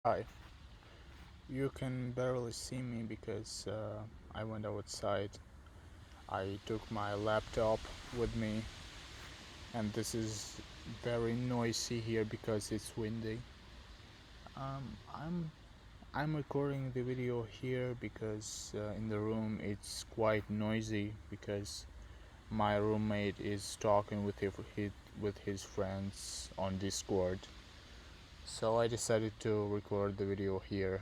Hi, you can barely see me because I went outside. I took my laptop with me, and this is very noisy here because it's windy. Um, I'm I'm recording the video here because in the room it's quite noisy because my roommate is talking with his friends on Discord. So I decided to record the video here.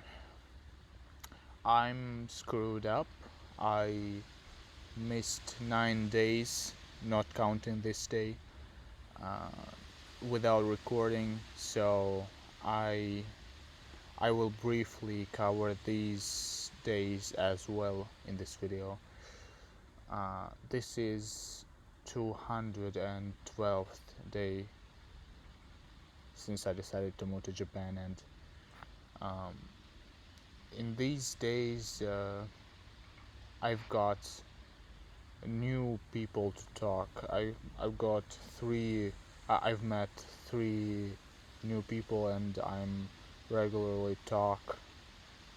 I'm screwed up. I missed 9 days, not counting this day, uh, without recording. So I I will briefly cover these days as well in this video. This is 212th day since I decided to move to Japan, and um, in these days I've got new people to talk. I've got three. I've met three new people, and I'm regularly talk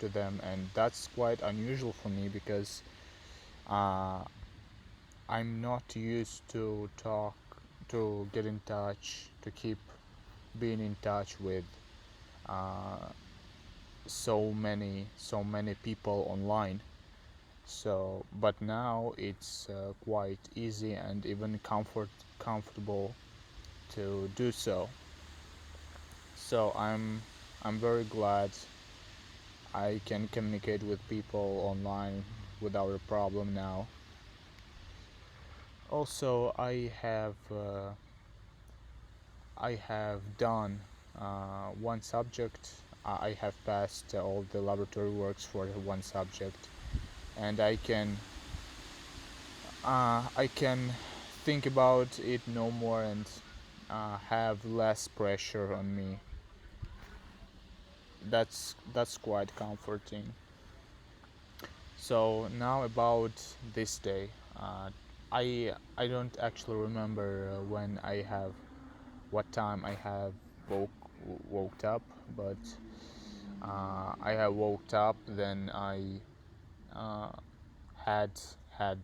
to them, and that's quite unusual for me because uh, I'm not used to talk, to get in touch, to keep being in touch with uh, so many people online. So, but now it's quite easy and even comfortable to do so. So I'm very glad I can communicate with people online without a problem now. Also, I have done one subject. I have passed all the laboratory works for one subject, and I can think about it no more and have less pressure on me. That's quite comforting. So now about this day. I don't actually remember when I have what time I have woke up, but I have woke up. Then I uh, had had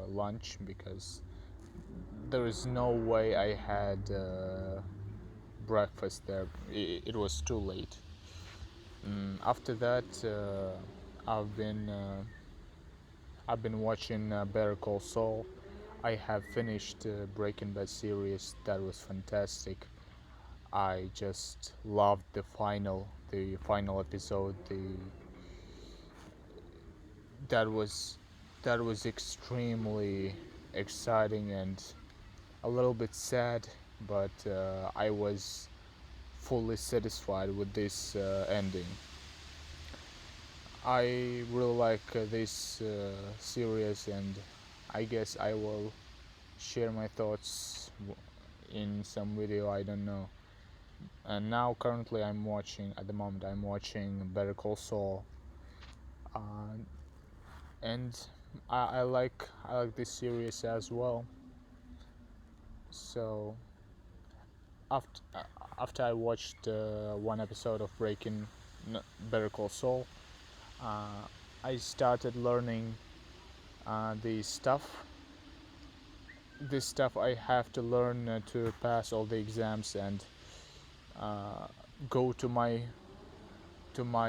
lunch because there is no way I had breakfast there. It was too late. After that, I've been uh, I've been watching Better Call Saul. I have finished Breaking Bad series. That was fantastic. I just loved the final episode. The that was that was extremely exciting and a little bit sad, but I was fully satisfied with this ending. I really like this series, and I guess I will share my thoughts in some video. I don't know. And now, currently, at the moment, I'm watching Better Call Saul, uh, and I like this series as well. So after after I watched one episode of Better Call Saul, uh, I started learning the stuff. This stuff I have to learn to pass all the exams and uh, go to my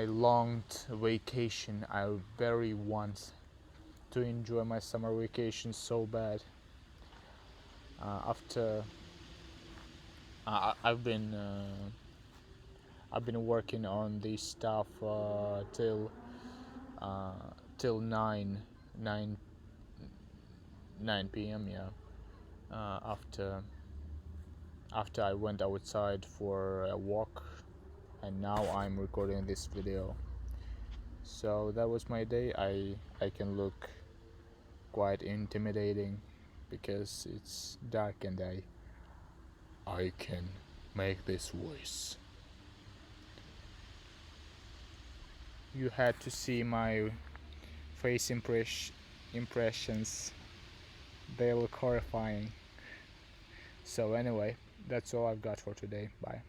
long vacation. I very want to enjoy my summer vacation so bad. After I've been working on this stuff till 9 p.m. Yeah. After I went outside for a walk, and now I'm recording this video. So that was my day. I can look quite intimidating because it's dark, and I can make this voice. You had to see my face impressions. They look horrifying. So anyway, that's all I've got for today. Bye.